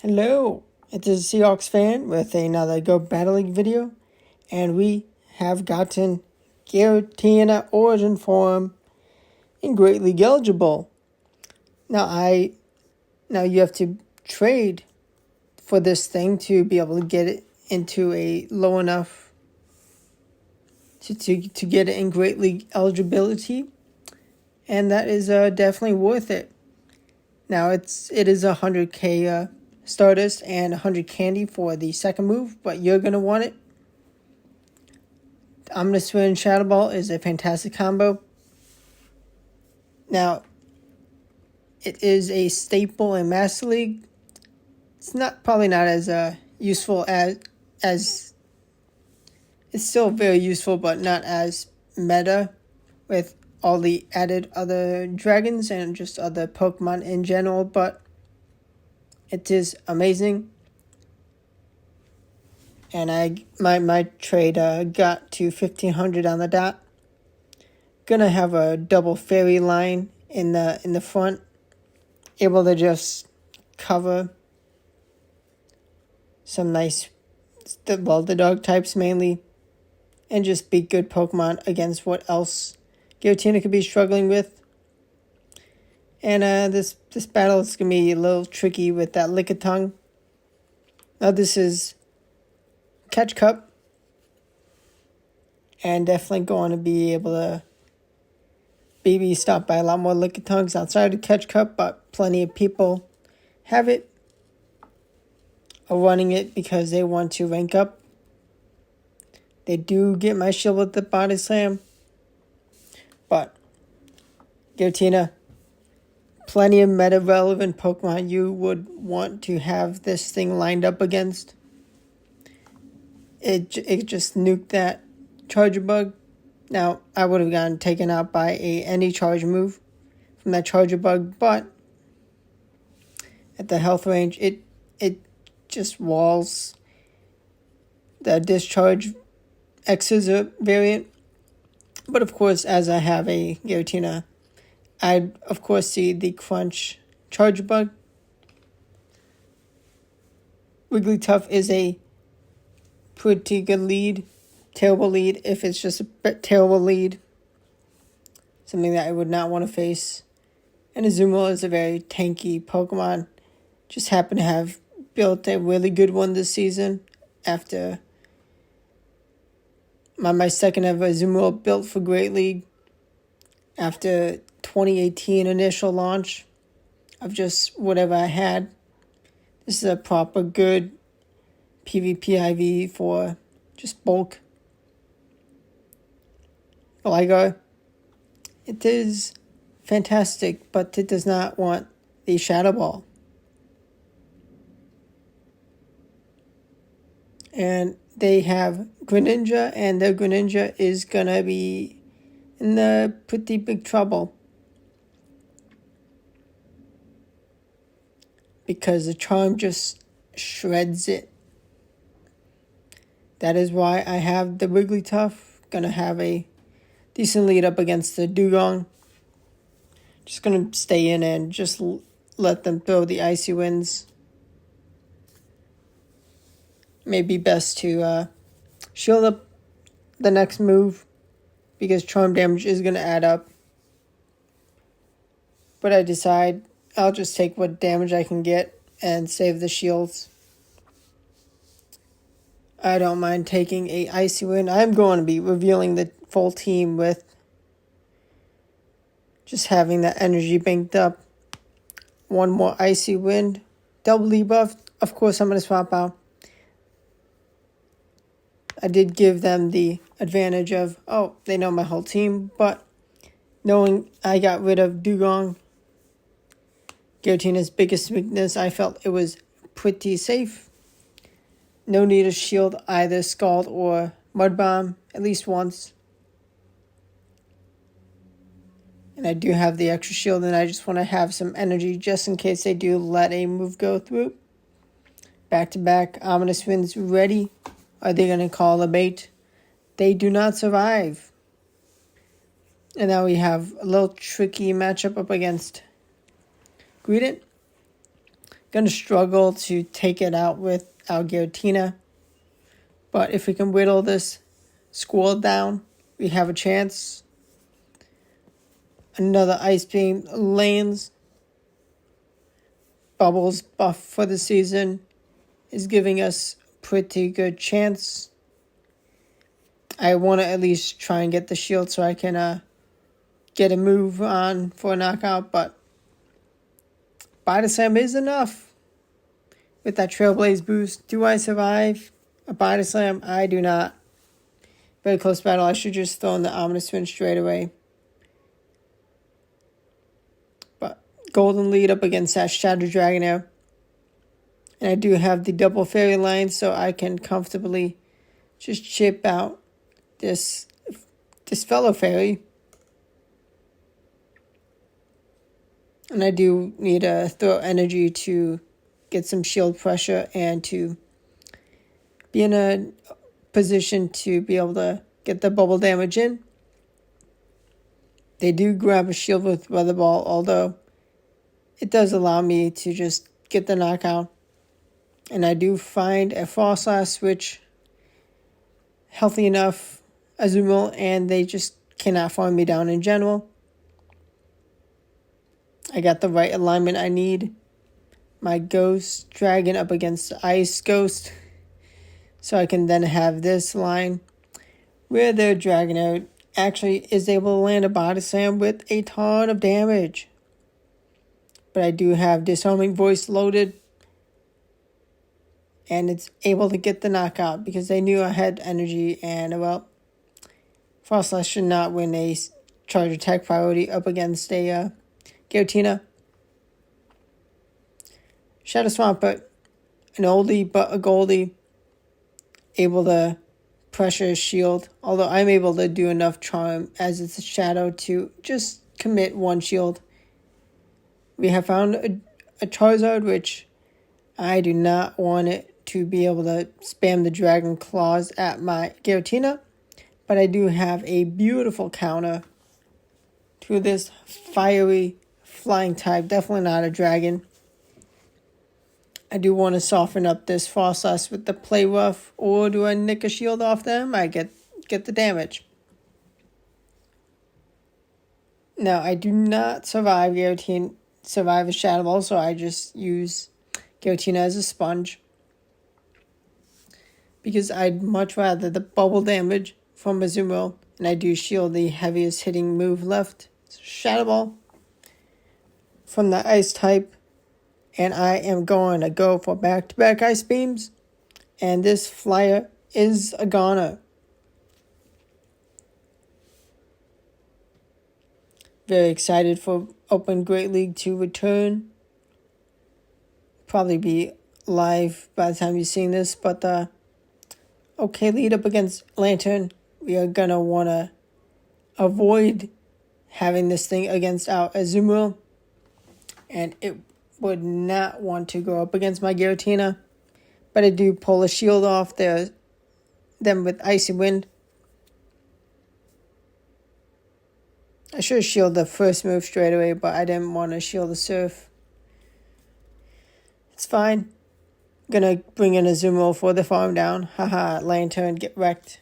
Hello, it is SeahawksFan with another Go Battle League video, and we have gotten Giratina Origin Form in Great League eligible. Now you have to trade for this thing to be able to get it into a low enough to get it in Great League eligibility, and that is definitely worth it. Now it is 100k Stardust and 100 candy for the second move, but you're going to want it. Omnis Swim Shadow Ball is a fantastic combo. Now, it is a staple in Master League. It's probably not as useful as it's still very useful, but not as meta with all the added other dragons and just other Pokemon in general, but it is amazing. And my trade got to 1500 on the dot. Gonna have a double fairy line in the front, able to just cover some nice, the dog types mainly, and just be good Pokemon against what else Giratina could be struggling with. And this battle is gonna be a little tricky with that Lickitung. Now this is Catch Cup, and definitely going to be able to be stopped by a lot more Lickitungs outside of Catch Cup, but plenty of people have it, are running it because they want to rank up. They do get my shield with the Body Slam, but Giratina, plenty of meta-relevant Pokemon you would want to have this thing lined up against. It just nuked that Charger Bug. Now, I would have gotten taken out by any charge move from that Charger Bug, but at the health range, it just walls the Discharge X's variant. But of course, as I have a Giratina, I'd of course see the Crunch Charger Bug. Wigglytuff is a pretty good lead. Terrible lead if it's just a terrible lead. Something that I would not want to face. And Azumarill is a very tanky Pokemon. Just happen to have built a really good one this season after my second ever Azumarill built for Great League after 2018 initial launch of just whatever I had. This is a proper good PvP IV for just bulk. Ligar, it is fantastic, but it does not want the Shadow Ball. And they have Greninja, and their Greninja is gonna be in the pretty big trouble, because the Charm just shreds it. That is why I have the Wigglytuff. Gonna have a decent lead up against the Dugong. Just gonna stay in and just let them throw the Icy Winds. Maybe best to shield up the next move, because charm damage is gonna add up. But I decide I'll just take what damage I can get and save the shields. I don't mind taking a Icy Wind. I'm going to be revealing the full team with just having that energy banked up. One more Icy Wind. Double debuff. Of course, I'm going to swap out. I did give them the advantage of, oh, they know my whole team, but knowing I got rid of Dugong, Giratina's biggest weakness, I felt it was pretty safe. No need to shield either Scald or Mud Bomb at least once. And I do have the extra shield, and I just want to have some energy just in case they do let a move go through. Back-to-back Ominous Winds ready. Are they going to call a bait? They do not survive. And now we have a little tricky matchup up against Greedent. Going to struggle to take it out with our Giratina. But if we can whittle this squall down, we have a chance. Another Ice Beam lands. Bubbles buff for the season is giving us pretty good chance. I want to at least try and get the shield so I can get a move on for a knockout, but Body Slam is enough. With that Trailblaze boost, do I survive a Body Slam? I do not. Very close battle. I should just throw in the Ominous Wind straight away. But Golden lead up against that Shadow Dragonair. And I do have the double fairy line, so I can comfortably just chip out this fellow fairy. And I do need to throw energy to get some shield pressure and to be in a position to be able to get the bubble damage in. They do grab a shield with Weather Ball, although it does allow me to just get the knockout. And I do find a Frost Blast, which healthy enough Azumarill, and they just cannot farm me down in general. I got the right alignment I need. My Ghost Dragon up against the Ice Ghost. So I can then have this line where their Dragonair actually is able to land a Body Slam with a ton of damage. But I do have Disarming Voice loaded. And it's able to get the knockout because they knew I had energy. And, well, Frost Blast should not win a charge attack priority up against a Giratina. Shadow Swamp, but an oldie but a goldie. Able to pressure his shield. Although I'm able to do enough charm as it's a shadow to just commit one shield. We have found a Charizard, which I do not want it to be able to spam the Dragon Claws at my Giratina. But I do have a beautiful counter to this fiery flying type. Definitely not a dragon. I do want to soften up this Frost Blast with the Play Rough, or do I nick a shield off them? I get the damage. Now, I do not survive a Shadow Ball, so I just use Giratina as a sponge. Because I'd much rather the bubble damage from Azumarill, and I do shield the heaviest hitting move left. Shadow Ball from the Ice type. And I am going to go for back-to-back Ice Beams. And this flyer is a goner. Very excited for Open Great League to return. Probably be live by the time you're seeing this. But okay, lead up against Lantern. We are going to want to avoid having this thing against our Azumarill. And it would not want to go up against my Giratina. But I do pull a shield off them with Icy Wind. I should have shielded the first move straight away, but I didn't want to shield the Surf. It's fine. Gonna bring in a Azumarill for the farm down. Haha, Lantern, get wrecked.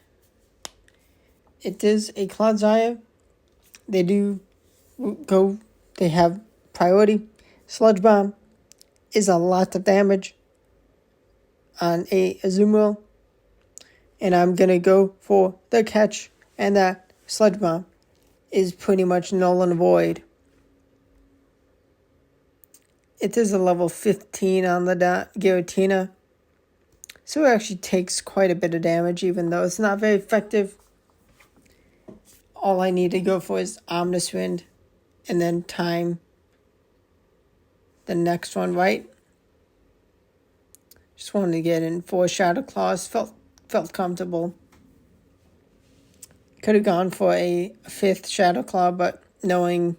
It is a Clodsire. They have priority. Sludge Bomb is a lot of damage on a Azumarill. And I'm going to go for the catch. And that Sludge Bomb is pretty much null and void. It is a level 15 on the Giratina. So it actually takes quite a bit of damage, even though it's not very effective. All I need to go for is Ominous Wind. And then time the next one right. Just wanted to get in 4 Shadow Claws. Felt comfortable. Could have gone for a 5th Shadow Claw, but knowing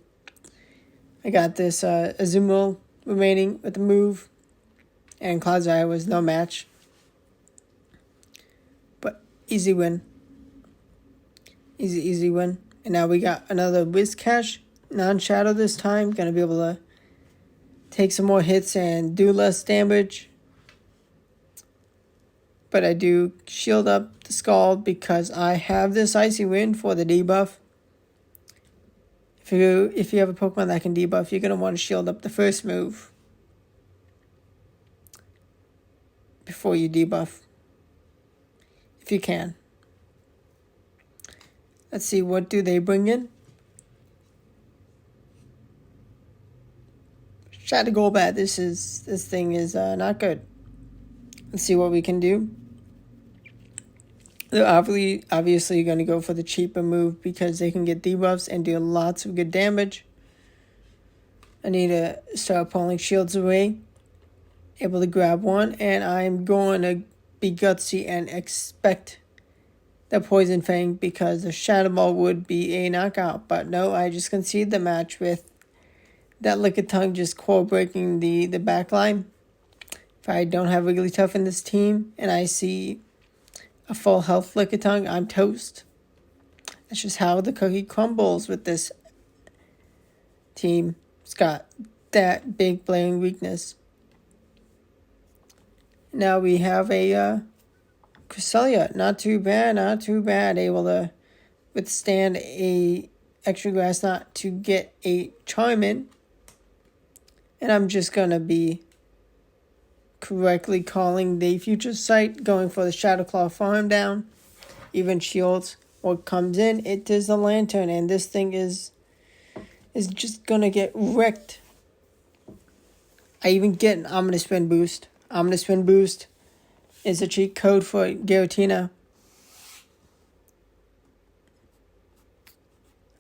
I got this Azumarill remaining with the move, and Clodsire was no match. But easy win. Easy win. And now we got another Whiscash, non-shadow this time. Gonna be able to take some more hits and do less damage. But I do shield up the Scald because I have this Icy Wind for the debuff. If you have a Pokemon that can debuff, you're going to want to shield up the first move before you debuff, if you can. Let's see, what do they bring in? Shadow Golbat. This thing is not good. Let's see what we can do. They're obviously going to go for the cheaper move because they can get debuffs and do lots of good damage. I need to start pulling shields away. Able to grab one, and I'm going to be gutsy and expect the Poison Fang because the Shadow Ball would be a knockout. But no, I just concede the match with that Lickitung just core breaking the back line. If I don't have Wigglytuff in this team and I see a full health Lickitung, I'm toast. That's just how the cookie crumbles with this team. It's got that big blaring weakness. Now we have a Cresselia. Not too bad. Able to withstand a extra grass knot to get a Charmin. And I'm just going to be correctly calling the future sight, going for the Shadow Claw farm down. Even shields. What comes in, it is a Lantern, and this thing is just going to get wrecked. I even get an Ominous Wind boost. Ominous Wind boost is a cheat code for Giratina.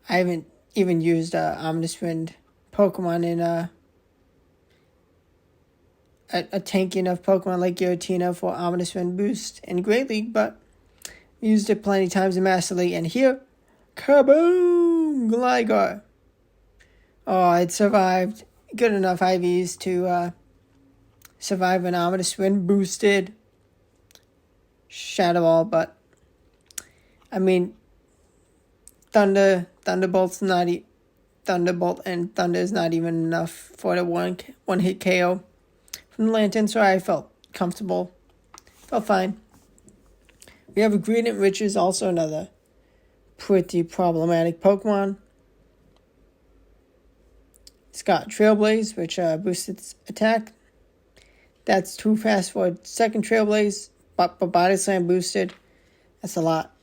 I haven't even used Ominous Wind Pokemon in a tanky enough Pokemon like Giratina for Ominous Wind boost in Great League, but used it plenty times in Master League. And here, kaboom! Gligar. Oh, it survived. Good enough IVs to survive an Ominous Wind boosted Shadow Ball, but I mean, Thunderbolt and Thunder is not even enough for the one hit KO from the Lantern, so I felt comfortable, felt fine. We have a Gradient, which is also another pretty problematic Pokemon. It's got Trailblaze, which boosts its attack. That's too fast for second Trailblaze, but Body Slam boosted. That's a lot.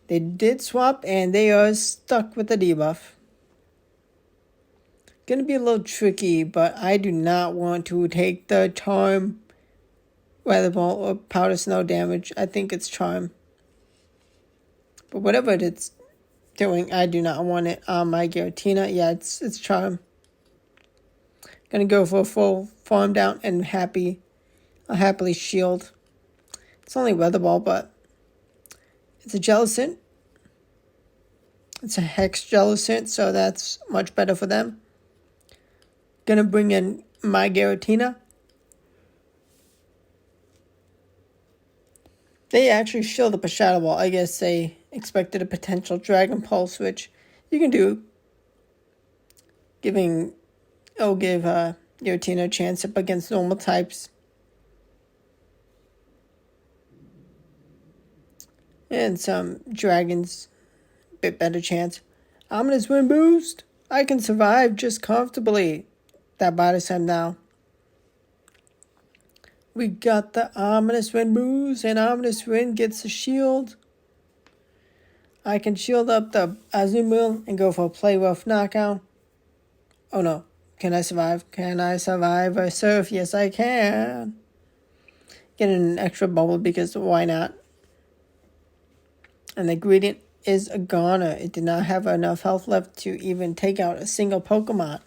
They did swap, and they are stuck with the debuff. Gonna be a little tricky, but I do not want to take the Charm, Weather Ball, or Powder Snow damage. I think it's Charm. But whatever it's doing, I do not want it on my Giratina. Yeah, it's Charm. Gonna go for a full farm down and I'll happily shield. It's only Weather Ball, but it's a Jellicent. It's a Hex Jellicent, so that's much better for them. Gonna bring in my Giratina. They actually shielded up a Shadow Ball. I guess they expected a potential Dragon Pulse, which you can do. It'll give Giratina a chance up against normal types. And some dragons, bit better chance. Ominous Wind boost. I can survive just comfortably. That Body Slam now. We got the Ominous Wind boost, and Ominous Wind gets a shield. I can shield up the Azumarill and go for a Play Rough knockout. Oh no. Can I survive? Can I survive a Surf? Yes, I can. Get an extra bubble because why not? And the Gradient is a goner. It did not have enough health left to even take out a single Pokemon.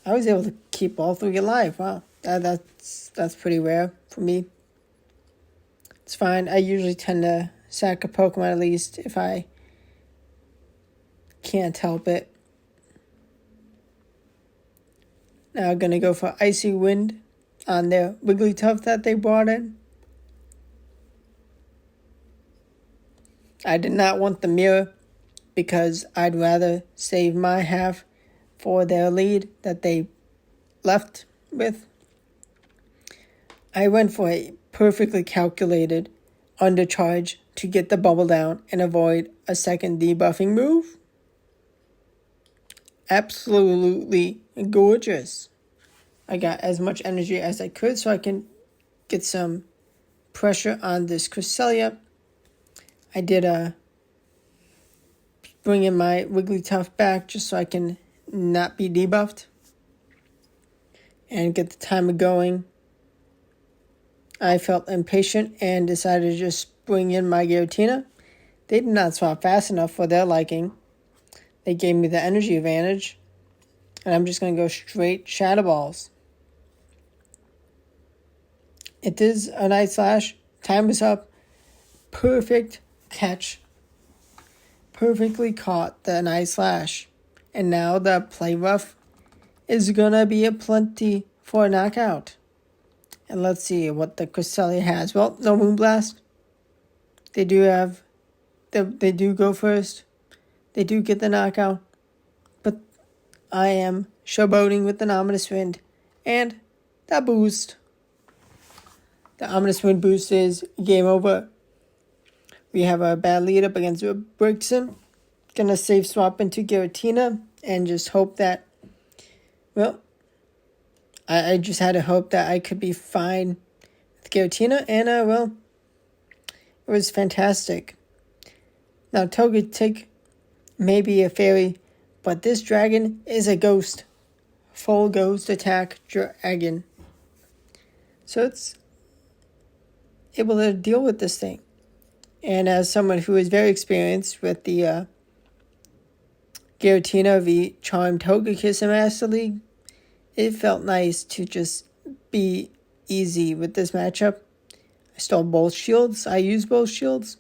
I was able to keep all three alive. Wow, that's pretty rare for me. It's fine. I usually tend to sack a Pokemon at least if I can't help it. Now I'm going to go for Icy Wind on their Wigglytuff that they brought in. I did not want the mirror because I'd rather save my half for their lead that they left with. I went for a perfectly calculated undercharge to get the bubble down and avoid a second debuffing move. Absolutely gorgeous. I got as much energy as I could so I can get some pressure on this Cresselia. I did bring in my Wigglytuff back just so I can not be debuffed and get the timer going. I felt impatient and decided to just bring in my Giratina. They did not swap fast enough for their liking. They gave me the energy advantage, and I'm just going to go straight Shadow Balls. It is a Night Slash. Time is up. Perfect catch. Perfectly caught the Night Slash. And now the Play Rough is going to be a plenty for a knockout. And let's see what the Cresselia has. Well, no Moonblast. They do go first. They do get the knockout. But I am showboating with the Ominous Wind. And that boost. The Ominous Wind boost is game over. We have a bad lead up against Brixton. Gonna save swap into Giratina and just hope that, well, I just had to hope that I could be fine with Giratina, and well, it was fantastic. Now Togetic may be a fairy, but this dragon is a ghost. Full ghost attack dragon. So it's able to deal with this thing. And as someone who is very experienced with the Giratina v Charmed Togekiss in Master League, it felt nice to just be easy with this matchup. I stole both shields. I used both shields.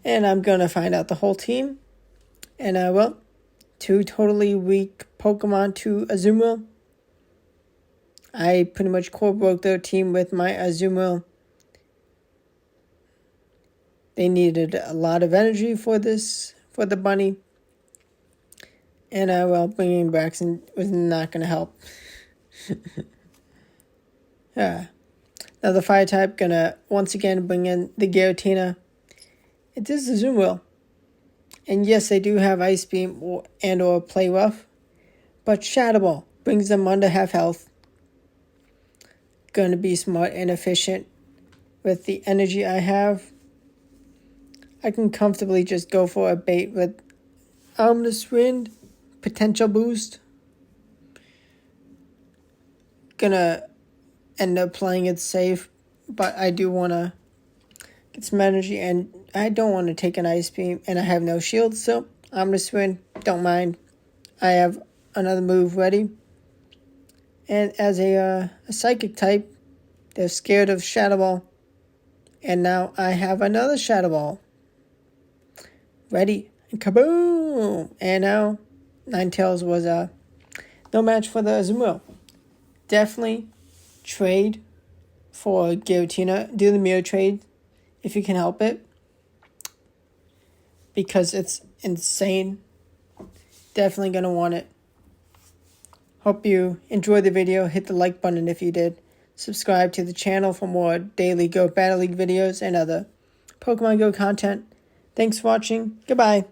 And I'm going to find out the whole team. And well, 2 totally weak Pokemon to Azumarill. I pretty much core broke their team with my Azumarill. They needed a lot of energy for the bunny. And well, bringing Braxton was not going to help. Now the fire type going to once again bring in the Giratina. It is the Azumarill. And yes, they do have Ice Beam or Play Rough. But Shadow Ball brings them under half health. Going to be smart and efficient with the energy I have. I can comfortably just go for a bait with Ominous Wind. Potential boost. Gonna end up playing it safe, but I do want to get some energy, and I don't want to take an Ice Beam, and I have no shield, so Ominous Wind, don't mind. I have another move ready. And as a Psychic type, they're scared of Shadow Ball, and now I have another Shadow Ball. Ready, and kaboom! And now Ninetales was no match for the Azumarill. Definitely trade for Giratina. Do the mirror trade if you can help it, because it's insane. Definitely going to want it. Hope you enjoyed the video. Hit the like button if you did. Subscribe to the channel for more daily Go Battle League videos and other Pokemon Go content. Thanks for watching. Goodbye.